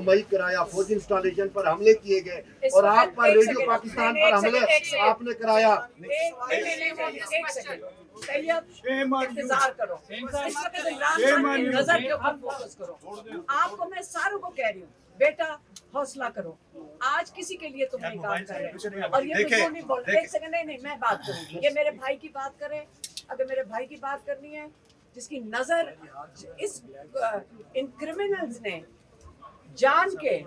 मई कराया, फौजी इंस्टॉलेशन पर हमले किए गए और आप पर रेडियो पाकिस्तान पर हमले आपने कराया। इंतजार करो, इस वक्त इमरान खान की नजर के ऊपर फोकस करो। आपको मैं सारों को कह रही हूँ, बेटा हौसला करो। आज किसी के लिए तुम नहीं काम कर रहे और ये कुछ नहीं बोल। एक सेकंड, नहीं मैं बात करूँ, ये मेरे भाई की बात करे। अगर मेरे भाई की बात करनी है, जिसकी नजर इस इन क्रिमिनल्स ने जान के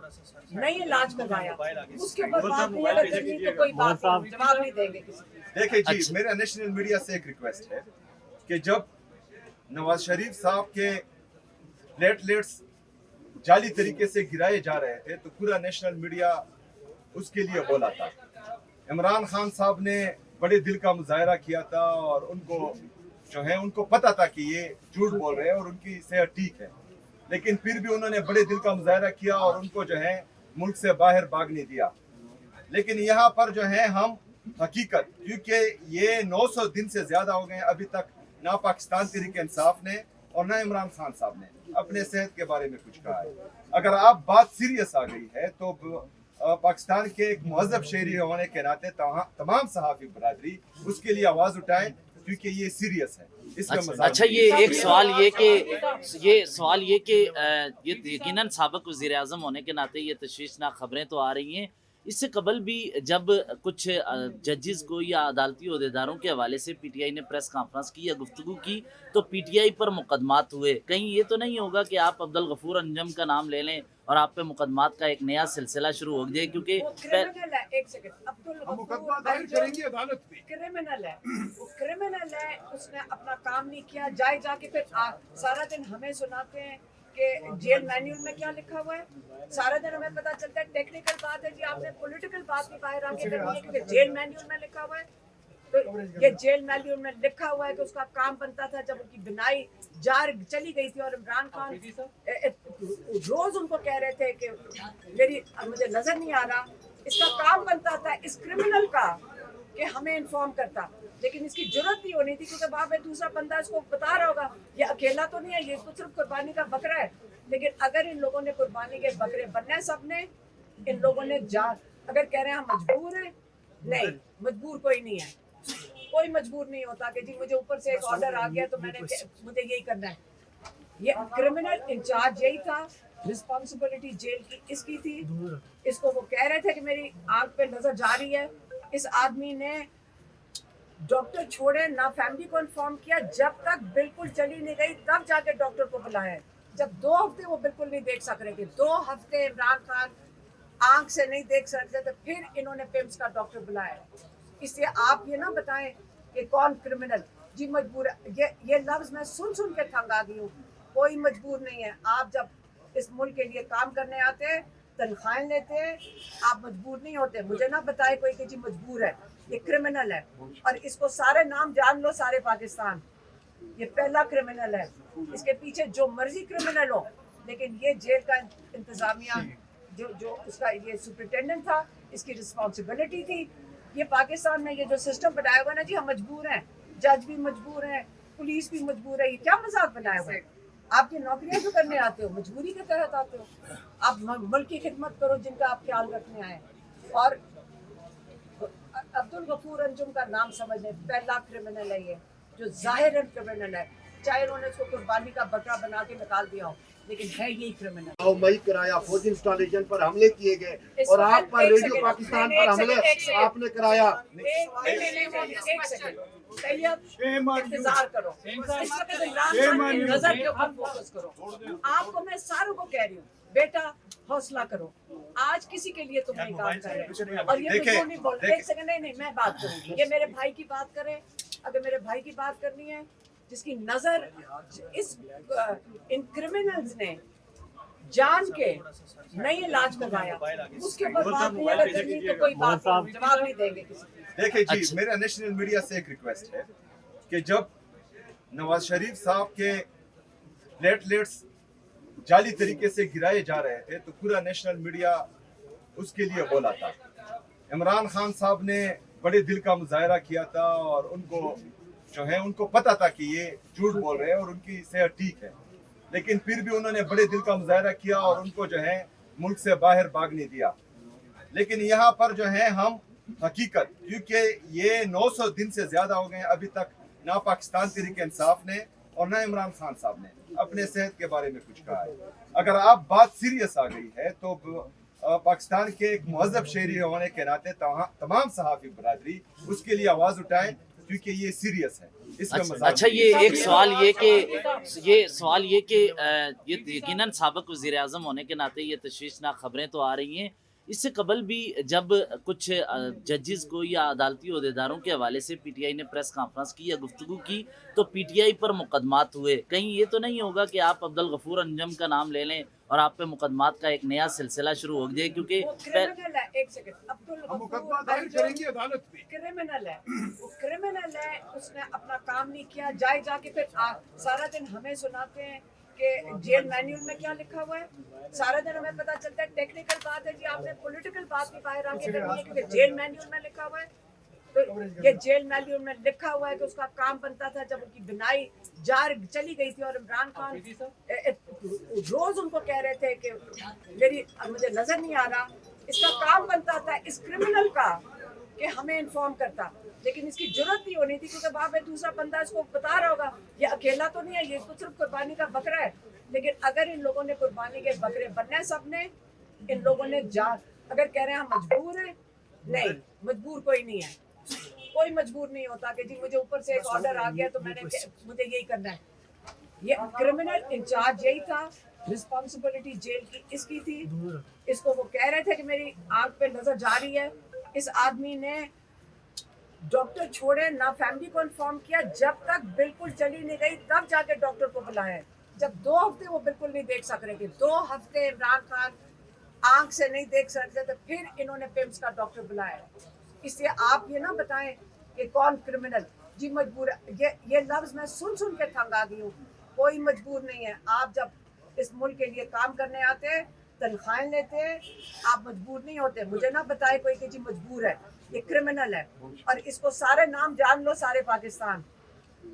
नहीं इलाज करवाया, उसके ऊपर बात नहीं अगर करनी तो कोई बात नहीं, जवाब नहीं देंगे किसी। देखिए जी, मेरा नेशनल मीडिया से एक रिक्वेस्ट है कि जब नवाज शरीफ साहब के प्लेटलेट्स जाली तरीके से गिराए जा रहे थे तो पूरा नेशनल मीडिया उसके लिए बोला था। इमरान खान साहब ने बड़े दिल का मुजाहरा किया था और उनको पता था कि ये झूठ बोल रहे हैं और उनकी सेहत ठीक है, लेकिन फिर भी उन्होंने बड़े दिल का मुजाहरा किया और उनको मुल्क से बाहर भागने दिया। लेकिन यहाँ पर हम हकीकत, क्योंकि ये 900 दिन से ज्यादा हो गए अभी तक ना पाकिस्तान तहरीक इंसाफ ने और ना इमरान खान साहब ने अपने सेहत के बारे में कुछ कहा है। अगर आप बात सीरियस आ गई है तो पाकिस्तान के एक मुहज़्ज़ब शहरी होने के नाते तमाम सहाफ़ी बरादरी उसके लिए आवाज उठाए, क्योंकि ये सीरियस है। अच्छा, ये एक सवाल ये कि ये यकीनन साबिक़ वज़ीर आज़म होने के नाते ये तशवीशनाक खबरें तो आ रही हैं। इससे कबल भी जब कुछ जजेस को या अदालती अहदेदारों के हवाले से पीटीआई ने प्रेस कॉन्फ्रेंस की या गुफ्तगू की तो पीटीआई पर मुकदमात हुए। कहीं ये तो नहीं होगा कि आप अब्दुल गफूर अंजुम का नाम ले लें और आप पे मुकदमात का एक नया सिलसिला शुरू हो जाए? क्योंकि क्रिमिनल है, एक सेकंड, अब्दुल गफूर करेंगे अदालत में, क्रिमिनल है, वो क्रिमिनल है, उसने अपना काम नहीं किया। जाके फिर सारा दिन हमें सुनाते हैं कि जेल मैन्यूल में क्या लिखा हुआ है। सारा दिन हमें पता चलता है टेक्निकल बात है जी, आपने पॉलिटिकल बात भी बाहर आके करनी है, क्योंकि जेल मैन्यूल में लिखा हुआ है। तो ये जेल मैन्यूल में लिखा हुआ है कि उसका काम बनता था जब उनकी बिनाई चली गई थी और इमरान खान रोज उनको कह रहे थे कि मुझे नजर नहीं आ रहा। इसका काम बनता था इस क्रिमिनल का कि हमें इन्फॉर्म करता, लेकिन इसकी जरूरत नहीं होनी थी, क्योंकि वहाँ पे दूसरा बंदा इसको बता रहा होगा ये अकेला तो नहीं है, ये तो सिर्फ कुर्बानी का बकरा है। लेकिन अगर इन लोगों ने कुर्बानी के बकरे बनने, सबने इन लोगों ने अगर कह रहे हैं हम मजबूर हैं, नहीं मजबूर कोई नहीं है। कोई मजबूर नहीं होता कि जी मुझे ऊपर से एक ऑर्डर आ गया तो मुझे यही करना है। ये क्रिमिनल इंचार्ज यही था, रिस्पॉन्सिबिलिटी जेल की इसकी थी। इसको वो कह रहे थे कि मेरी आंख पे नजर जा रही है। इस आदमी ने डॉक्टर छोड़े ना, फैमिली को इन्फॉर्म किया, जब तक बिल्कुल चली नहीं गई तब जाके डॉक्टर को बुलाया। जब 2 हफ्ते वो बिल्कुल नहीं देख सक रहे थे, 2 हफ्ते इमरान खान आंख से नहीं देख सकते थे, फिर इन्होंने पिम्स का डॉक्टर बुलाया। इसलिए आप ये ना बताएं कि कौन क्रिमिनल जी मजबूर है। ये लफ्ज मैं सुन के तंग आ गई हूँ। कोई मजबूर नहीं है। आप जब इस मुल्क के लिए काम करने आते हैं, तनख्वाहें लेते हैं, आप मजबूर नहीं होते। मुझे ना बताए कोई कि जी मजबूर है, ये क्रिमिनल है। और इसको सारे नाम जान लो, सारे पाकिस्तान, ये पहला क्रिमिनल है। इसके पीछे जो मर्जी क्रिमिनल हो, लेकिन ये जेल का इंतजामिया जो उसका ये सुपरिटेंडेंट था, इसकी रिस्पॉन्सिबिलिटी थी। ये पाकिस्तान में ये जो सिस्टम बनाया हुआ है ना जी, हम मजबूर हैं, जज भी मजबूर हैं, पुलिस भी मजबूर है, ये क्या मजाक बनाया हुआ है? आप ये नौकरियां जो करने आते हो मजबूरी के तहत आते हो। आप मुल्क की खिदमत करो जिनका आप ख्याल रखने आए। और अब्दुल गफूर अंजुम का नाम समझने, पहला क्रिमिनल है ये, जो जाहिरन क्रिमिनल है, चाहे उन्होंने इसको कुर्बानी का बकरा बना के निकाल दिया हो, लेकिन है यही क्रिमिनल। मई कराया, फौजी इंस्टॉलेशन पर हमले किए गए और आप पर रेडियो पाकिस्तान पर हमले आपने कराया। इंतजार करो, इस वक्त इमरान खान की नजर के ऊपर फोकस करो। आपको मैं सारों को कह रही हूँ, बेटा हौसला करो। आज किसी के लिए तुम नहीं काम कर रहे और ये कुछ नहीं बोल। एक सेकंड, नहीं मैं बात करूँ, ये मेरे भाई की बात करे। अगर मेरे भाई की बात करनी है, जिसकी नजर इन क्रिमिनल्स ने जान के नहीं इलाज करवाया, उसके ऊपर बात नहीं अगर करनी तो कोई बात नहीं, जवाब नहीं देंगे किसी। देखिए जी, मेरा नेशनल मीडिया से एक रिक्वेस्ट है कि जब नवाज शरीफ साहब के प्लेटलेट्स जाली तरीके से गिराए जा रहे थे तो पूरा नेशनल मीडिया उसके लिए बोला था। इमरान खान साहब ने बड़े दिल का मुजाहरा किया था और उनको पता था कि ये झूठ बोल रहे हैं और उनकी सेहत ठीक है, लेकिन फिर भी उन्होंने बड़े दिल का मुजाहरा किया और उनको मुल्क से बाहर भागने दिया। लेकिन यहाँ पर जो है हम हकीकत, क्योंकि ये 900 दिन से ज्यादा हो गए हैं, अभी तक ना पाकिस्तान तहरीक इंसाफ ने और ना इमरान खान साहब ने अपने सेहत के बारे में कुछ कहा है। अगर आप बात सीरियस आ गई है तो पाकिस्तान के एक मुहज़्ज़ब शहरी होने के नाते तमाम सहाफ़ी बरादरी उसके लिए आवाज़ उठाएं, क्योंकि ये सीरियस है। अच्छा, ये एक सवाल ये कि ये यकीनन साबिक़ वज़ीर आज़म होने के नाते ये तशवीशनाक खबरें तो आ रही हैं। इससे कबल भी जब कुछ जजेस को या अदालती अहदेदारों के हवाले से पीटीआई ने प्रेस कॉन्फ्रेंस की या गुफ्तगू की तो पीटीआई पर मुकदमात हुए। कहीं ये तो नहीं होगा कि आप अब्दुल गफूर अंजुम का नाम ले लें और आप पे मुकदमात का एक नया सिलसिला शुरू हो जाए? क्योंकि क्रिमिनल है, एक सेकंड, अब्दुल गफूर करेंगे अदालत में, क्रिमिनल है, वो क्रिमिनल है, उसने अपना काम नहीं किया, जाके फिर सारा दिन हमें सुनाते हैं कि जेल मैन्यूल में क्या लिखा हुआ है। सारा दिन हमें पता चलता है टेक्निकल बात है जी, आपने पॉलिटिकल बात भी बाहर आके करनी है क्योंकि जेल मैन्यूल में लिखा हुआ है। तो ये जेल मैन्यूल में लिखा हुआ है कि उसका काम बनता था जब उनकी बिनाई चली गई थी और इमरान खान रोज उनको कह रहे थे कि मुझे नजर नहीं आ रहा, इसका काम बनता था इस क्रिमिनल का कि हमें इन्फॉर्म करता, लेकिन इसकी जरूरत नहीं होनी थी क्योंकि वहाँ पे दूसरा बंदा इसको बता रहा होगा ये अकेला तो नहीं है, ये तो सिर्फ कुर्बानी का बकरा है। लेकिन अगर इन लोगों ने कुर्बानी के बकरे बनने सबने, इन लोगों ने अगर कह रहे हैं हम मजबूर हैं, नहीं मजबूर कोई नहीं है, कोई मजबूर नहीं होता कि जी मुझे ऊपर से एक ऑर्डर आ गया तो मुझे यही करना है। ये क्रिमिनल इंचार्ज यही था, रिस्पॉन्सिबिलिटी जेल की इसकी थी। इसको वो कह रहे थे कि मेरी आंख पे नजर जा रही है। इस आदमी ने डॉक्टर छोड़े ना, फैमिली को इन्फॉर्म किया, जब तक बिल्कुल चली नहीं गई तब जाके डॉक्टर को बुलाया। जब 2 हफ्ते वो बिल्कुल नहीं देख सक रहे थे, 2 हफ्ते इमरान खान आंख से नहीं देख सकते थे, फिर इन्होंने पिम्स का डॉक्टर बुलाया। इसलिए आप ये ना बताएं कि कौन क्रिमिनल जी मजबूर है। ये लफ्ज मैं सुन के तंग आ गई हूँ। कोई मजबूर नहीं है। आप जब इस मुल्क के लिए काम करने आते हैं, तनख्वाहें लेते हैं, आप मजबूर नहीं होते। मुझे ना बताए कोई कि जी मजबूर है, ये क्रिमिनल है। और इसको सारे नाम जान लो, सारे पाकिस्तान,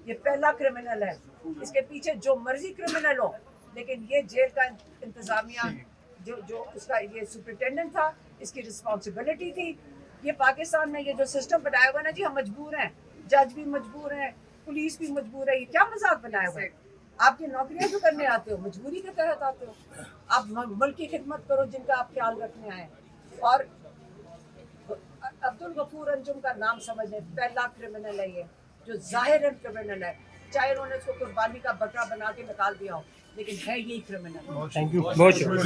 ये पहला क्रिमिनल है। इसके पीछे जो मर्जी क्रिमिनल हो, लेकिन ये जेल का इंतजामिया जो उसका ये सुपरिटेंडेंट था, इसकी रिस्पॉन्सिबिलिटी थी। ये पाकिस्तान में ये जो सिस्टम बनाया हुआ ना जी, हम मजबूर हैं, जज भी मजबूर हैं, पुलिस भी मजबूर है, ये क्या मजाक बनाया हुआ है? आप ये नौकरियां जो करने आते हो मजबूरी के तहत आते हो। आप मुल्क की खिदमत करो जिनका आप ख्याल रखने आए। और अब्दुल गफूर अंजुम का नाम समझे, पहला क्रिमिनल है ये, जो ज़ाहिरन क्रिमिनल है, चाहे उन्होंने उसको कुर्बानी का बकरा बना के निकाल दिया हो, लेकिन है यही क्रिमिनल। थैंक यू, बहुत शुक्रिया।